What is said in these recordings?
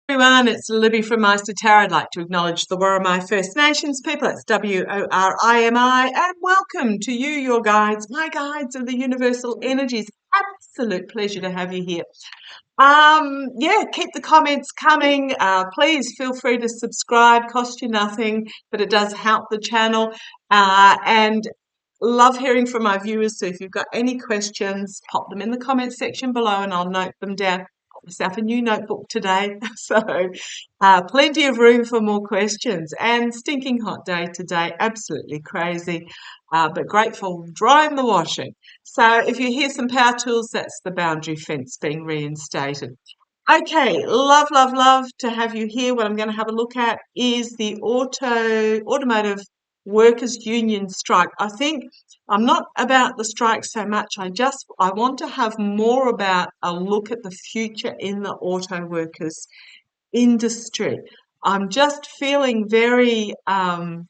Everyone, it's Libby from Meister Tarot. I'd like to acknowledge the Worimi First Nations people. It's Worimi, and welcome to you, your guides, my guides of the universal energies. Absolute pleasure to have you here. Keep the comments coming. Please feel free to subscribe. Cost you nothing, but it does help the channel. And love hearing from my viewers. So if you've got any questions, pop them in the comment section below, and I'll note them down. Myself a new notebook today, so plenty of room for more questions. And stinking hot day today, absolutely crazy, but grateful drying the washing. So if you hear some power tools, that's the boundary fence being reinstated. Okay, love to have you here. What I'm going to have a look at is the automotive workers union strike. I think I'm not about the strike so much. I want to have more about a look at the future in the auto workers industry. I'm just feeling very now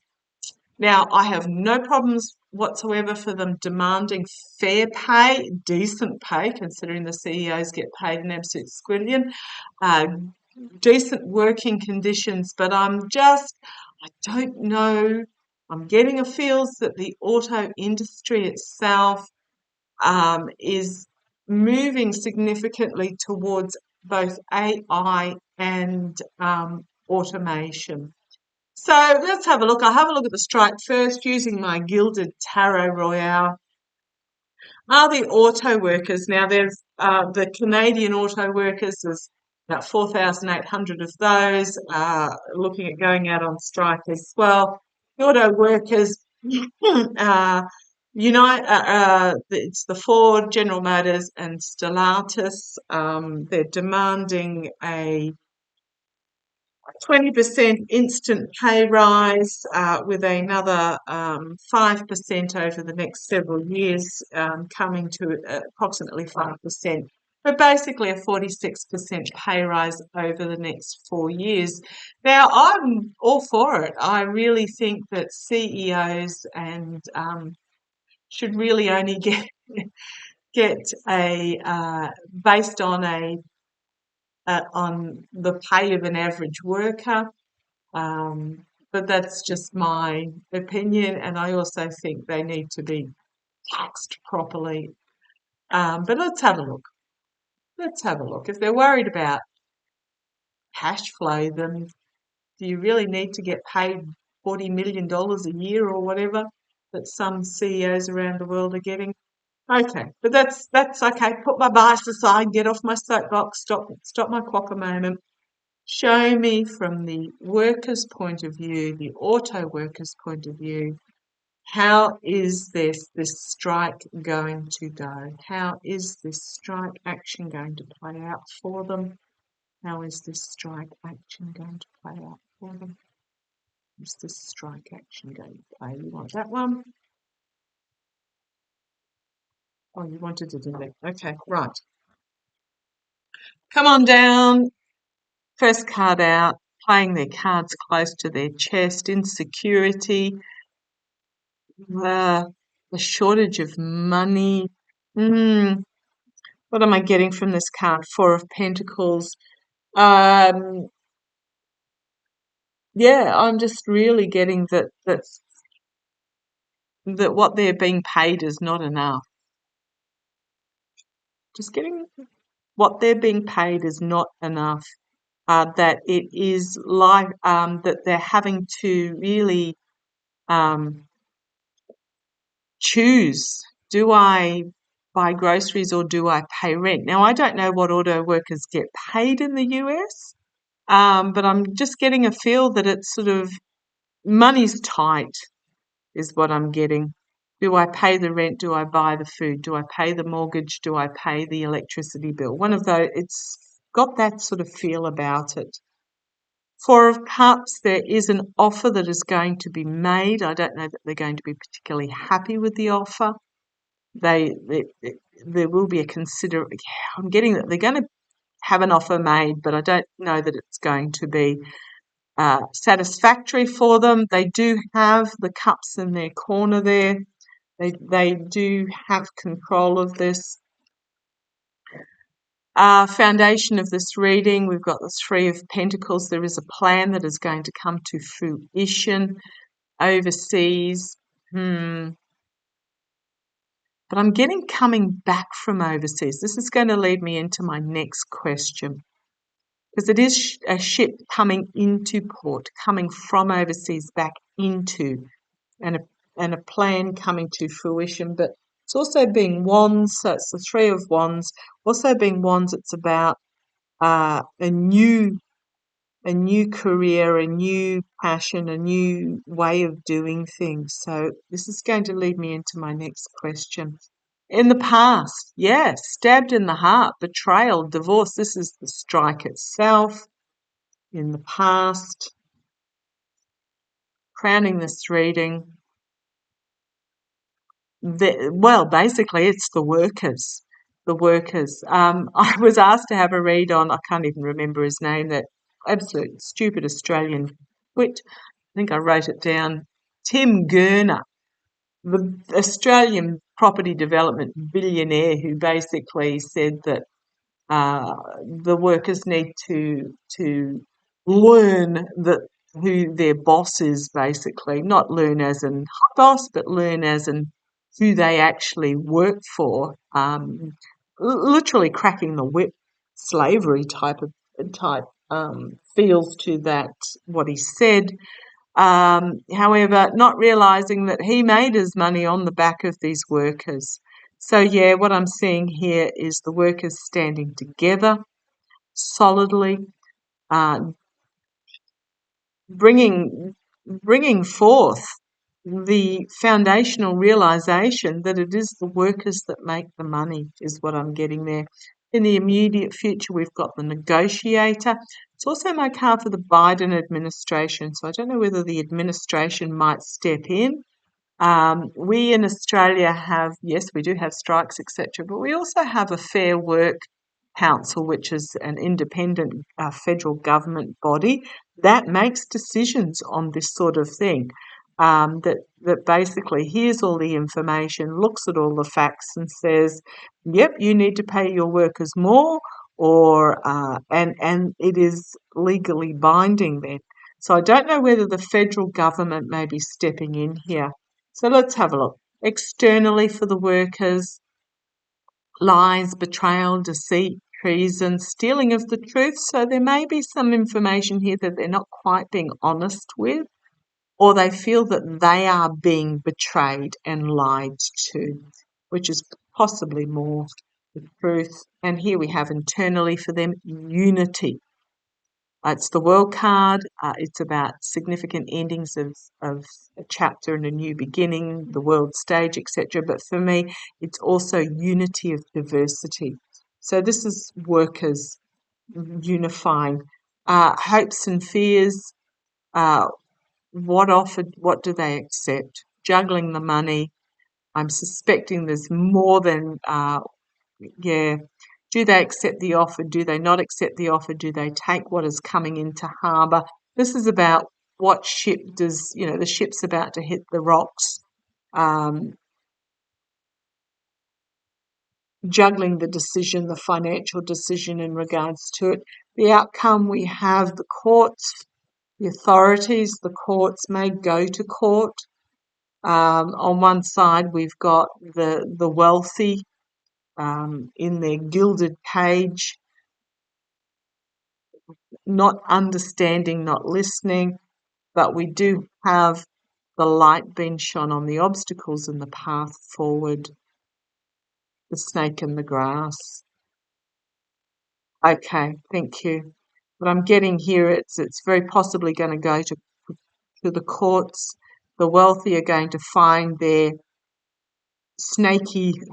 I have no problems whatsoever for them demanding fair pay, decent pay, considering the CEOs get paid an absolute squillion, decent working conditions, but I don't know. I'm getting a feels that the auto industry itself is moving significantly towards both AI and automation. So let's have a look. I'll have a look at the strike first using my Gilded Tarot Royale. Are the auto workers, now there's the Canadian auto workers, there's about 4,800 of those, looking at going out on strike as well. The auto workers, it's the Ford, General Motors and Stellantis. They're demanding a 20% instant pay rise with another 5% over the next several years, coming to approximately 5%. But basically a 46% pay rise over the next 4 years. Now, I'm all for it. I really think that CEOs and should really only get a based on the pay of an average worker. But that's just my opinion, and I also think they need to be taxed properly. But let's have a look. If they're worried about cash flow, then do you really need to get paid $40 million a year or whatever that some CEOs around the world are getting? Okay, but that's okay. Put my bias aside, get off my soapbox, stop my quokka moment. Show me from the worker's point of view, the auto worker's point of view, how is this strike going to go? How is this strike action going to play out for them? How is this strike action going to play out for them? Is this strike action going to play? You want that one? Oh, you wanted to do that. Okay, right. Come on down. First card out. Playing their cards close to their chest. Insecurity. The shortage of money. What am I getting from this card? Four of Pentacles. I'm just really getting that what they're being paid is not enough. Just getting what they're being paid is not enough. That it is like that they're having to really choose. Do I buy groceries or do I pay rent? Now, I don't know what auto workers get paid in the US, but I'm just getting a feel that it's sort of money's tight is what I'm getting. Do I pay the rent? Do I buy the food? Do I pay the mortgage? Do I pay the electricity bill? One of those, it's got that sort of feel about it. Four of Cups, there is an offer that is going to be made. I don't know that they're going to be particularly happy with the offer. There will be I'm getting that they're going to have an offer made, but I don't know that it's going to be satisfactory for them. They do have the cups in their corner there. They do have control of this. Foundation of this reading, we've got the Three of Pentacles. There is a plan that is going to come to fruition overseas. But I'm getting coming back from overseas. This is going to lead me into my next question, because it is a ship coming into port, coming from overseas back into, and a plan coming to fruition. But it's also being wands, so it's the Three of Wands. Also being wands, it's about a new career, a new passion, a new way of doing things. So this is going to lead me into my next question. In the past, yes, stabbed in the heart, betrayal, divorce. This is the strike itself. In the past, crowning this reading. Basically, it's the workers. The workers. I was asked to have a read on, I can't even remember his name, that absolute stupid Australian twit. I think I wrote it down. Tim Gurner, the Australian property development billionaire, who basically said that the workers need to learn that who their boss is, basically, not learn as in boss, but learn as in who they actually work for. Literally cracking the whip, slavery type feels to that what he said. However, not realizing that he made his money on the back of these workers. So, yeah, what I'm seeing here is the workers standing together solidly, uh, bringing forth the foundational realization that it is the workers that make the money, is what I'm getting there. In the immediate future, we've got the negotiator. It's also my card for the Biden administration, so I don't know whether the administration might step in. We in Australia have, yes, we do have strikes, etc., but we also have a Fair Work Council, which is an independent federal government body that makes decisions on this sort of thing. That basically hears all the information, looks at all the facts, and says, "Yep, you need to pay your workers more," or and it is legally binding then. So I don't know whether the federal government may be stepping in here. So let's have a look. Externally for the workers, lies, betrayal, deceit, treason, stealing of the truth. So there may be some information here that they're not quite being honest with, or they feel that they are being betrayed and lied to, which is possibly more the truth. And here we have internally for them unity. It's the World card. It's about significant endings of a chapter and a new beginning, the world stage, etc. But for me, it's also unity of diversity. So this is workers unifying. Hopes and fears. What offered? What do they accept? Juggling the money. I'm suspecting there's more than yeah. Do they accept the offer? Do they not accept the offer? Do they take what is coming into harbour? This is about what ship does, the ship's about to hit the rocks, juggling the decision, the financial decision in regards to it. The outcome, we have the courts, the authorities, the courts may go to court. On one side, we've got the wealthy in their gilded cage, not understanding, not listening, but we do have the light being shone on the obstacles in the path forward, the snake in the grass. Okay, thank you. What I'm getting here, it's very possibly going to go to the courts. The wealthy are going to find their snakiness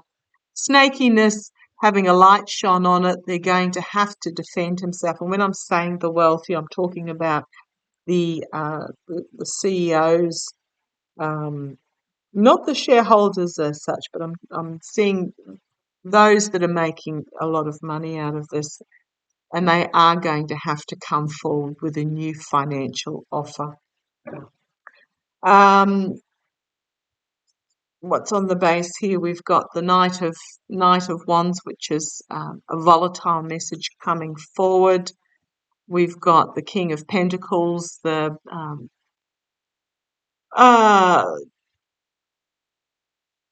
having a light shone on it. They're going to have to defend himself. And when I'm saying the wealthy, I'm talking about the CEOs, not the shareholders as such, but I'm seeing those that are making a lot of money out of this, and they are going to have to come forward with a new financial offer. what's on the base here? We've got the Knight of Wands, which is a volatile message coming forward. We've got the King of Pentacles, uh,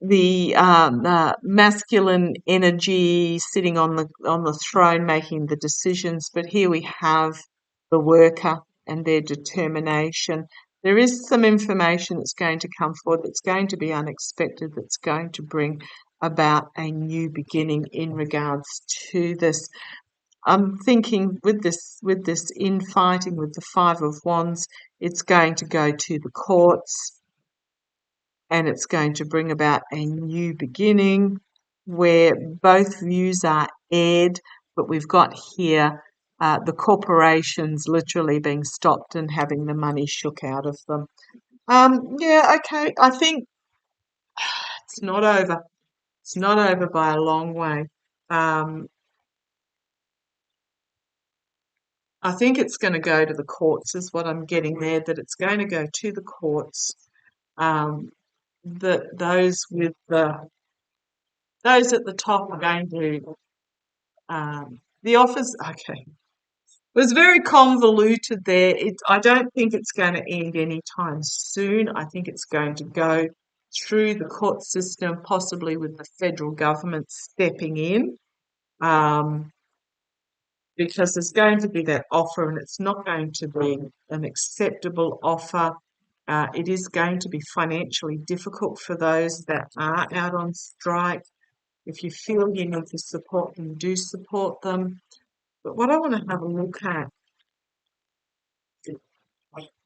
the masculine energy sitting on the throne making the decisions, but here we have the worker and their determination. There is some information that's going to come forward that's going to be unexpected, that's going to bring about a new beginning in regards to this. I'm thinking with this infighting with the Five of Wands, it's going to go to the courts, and it's going to bring about a new beginning where both views are aired, but we've got here the corporations literally being stopped and having the money shook out of them. Yeah, okay. I think it's not over. It's not over by a long way. Um, I think it's going to go to the courts, is what I'm getting there. That it's going to go to the courts. Um, that those at the top are going to the office. Okay, it was very convoluted there. I don't think it's going to end anytime soon. I think it's going to go through the court system, possibly with the federal government stepping in, um, because there's going to be that offer, and it's not going to be an acceptable offer. It is going to be financially difficult for those that are out on strike. If you feel you need to support them, do support them. But what I want to have a look at,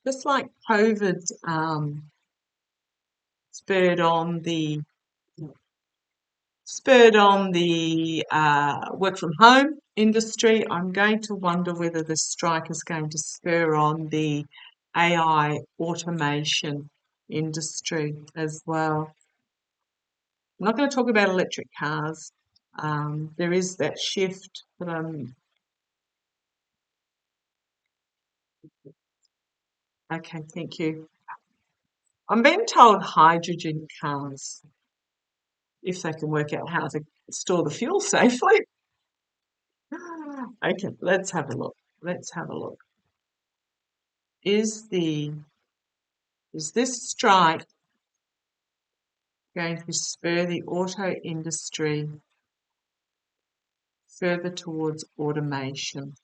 just like COVID spurred on the work from home industry, I'm going to wonder whether the strike is going to spur on the AI automation industry as well. I'm not going to talk about electric cars. There is that shift, but okay, thank you. I'm being told hydrogen cars, if they can work out how to store the fuel safely. Okay, let's have a look. Let's have a look. Is this strike going to spur the auto industry further towards automation?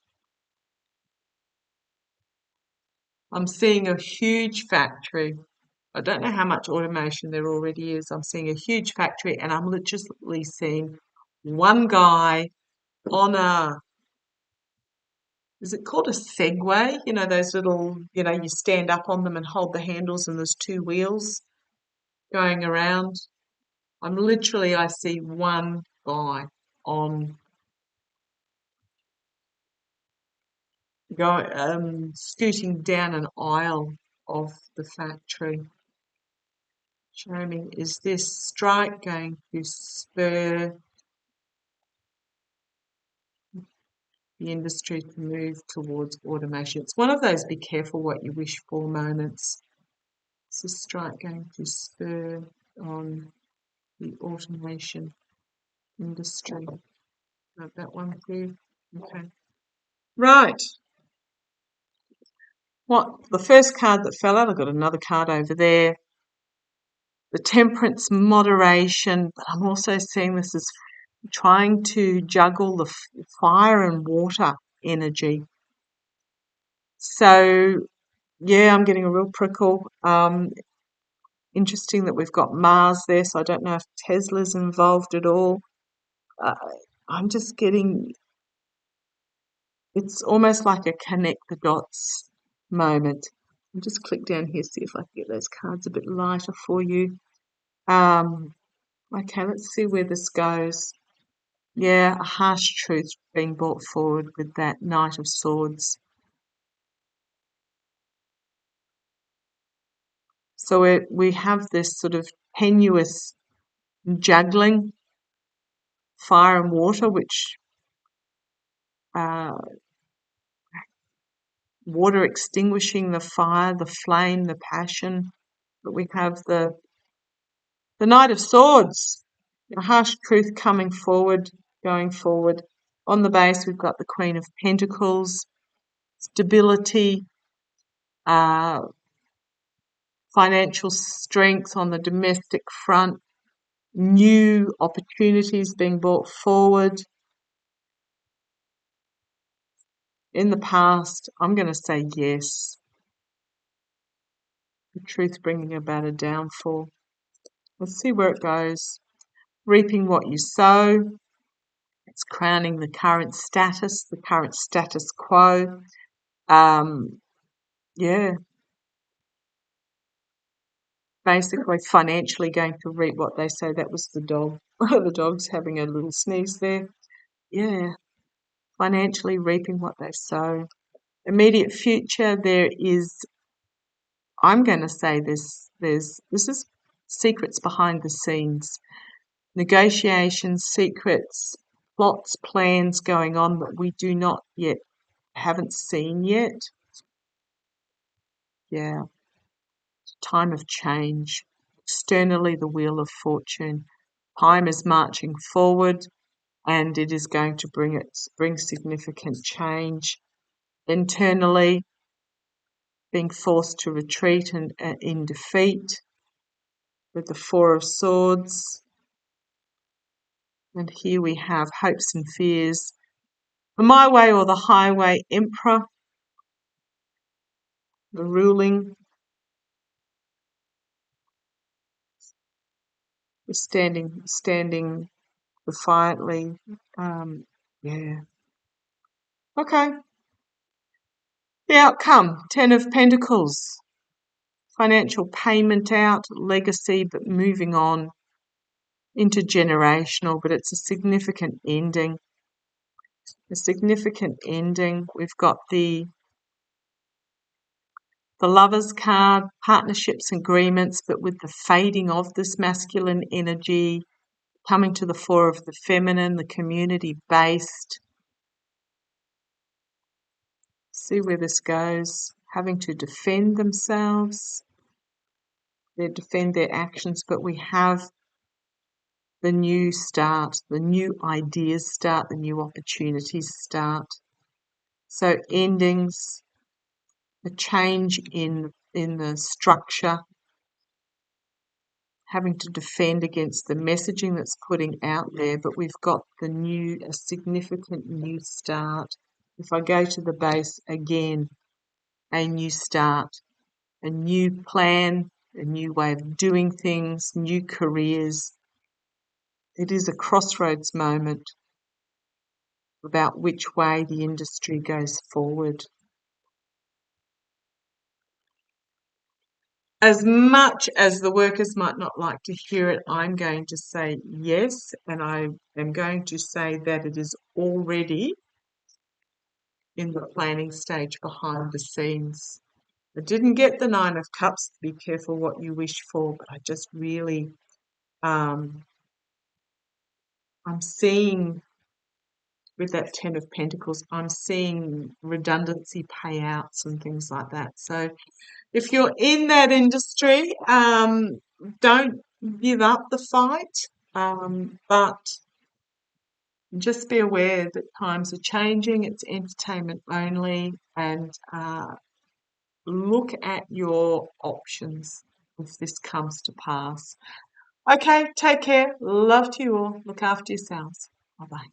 I'm seeing a huge factory. I don't know how much automation there already is. I'm seeing a huge factory, and I'm literally seeing one guy on is it called a Segway? You know, those little, you stand up on them and hold the handles, and there's two wheels going around. I see one guy on scooting down an aisle of the factory. Show me, is this strike going to spur the industry to move towards automation? It's one of those be careful what you wish for moments. Is this strike going to spur on the automation industry? Got that one too. Okay. Right. What the first card that fell out, I've got another card over there. The temperance, moderation, but I'm also seeing this as trying to juggle the fire and water energy. So yeah, I'm getting a real prickle. Interesting that we've got Mars there, so I don't know if Tesla's involved at all. Uh, I'm just getting, it's almost like a connect the dots moment. I'll just click down here, see if I can get those cards a bit lighter for you. Okay, let's see where this goes. Yeah, a harsh truth being brought forward with that Knight of Swords. So we have this sort of tenuous juggling, fire and water, which uh, water extinguishing the fire, the flame, the passion. But we have the The Knight of Swords, a harsh truth coming forward, going forward. On the base, we've got the Queen of Pentacles, stability, financial strength on the domestic front, new opportunities being brought forward. In the past, I'm going to say yes. The truth bringing about a downfall. Let's see where it goes. Reaping what you sow. It's crowning the current status quo. Yeah. Basically, financially going to reap what they sow. That was the dog. The dog's having a little sneeze there. Yeah. Financially reaping what they sow. Immediate future, there is, I'm going to say this is secrets behind the scenes. Negotiations, secrets, plots, plans going on that we do not yet, haven't seen yet. Yeah. Time of change. Externally, the wheel of fortune. Time is marching forward, and it is going to bring significant change. Internally, being forced to retreat and in defeat with the Four of Swords. And here we have hopes and fears. The My Way or the Highway Emperor, the ruling, the standing defiantly. Yeah. Okay. The outcome, Ten of Pentacles. Financial payment out, legacy, but moving on, intergenerational, but it's a significant ending. A significant ending. We've got the Lovers card, partnerships, agreements, but with the fading of this masculine energy, coming to the fore of the feminine, the community-based. See where this goes. Having to defend themselves. They defend their actions, but we have the new start, the new ideas start, the new opportunities start. So endings, a change in the structure, having to defend against the messaging that's putting out there, but we've got a significant new start. If I go to the base again, a new start, a new plan, a new way of doing things, new careers. It is a crossroads moment about which way the industry goes forward. As much as the workers might not like to hear it, I'm going to say yes, and I am going to say that it is already in the planning stage behind the scenes. I didn't get the Nine of Cups. Be careful what you wish for, but I just really, I'm seeing with that Ten of Pentacles, I'm seeing redundancy payouts and things like that. So if you're in that industry, don't give up the fight, but just be aware that times are changing. It's entertainment only, and look at your options if this comes to pass. Okay, take care. Love to you all. Look after yourselves. Bye-bye.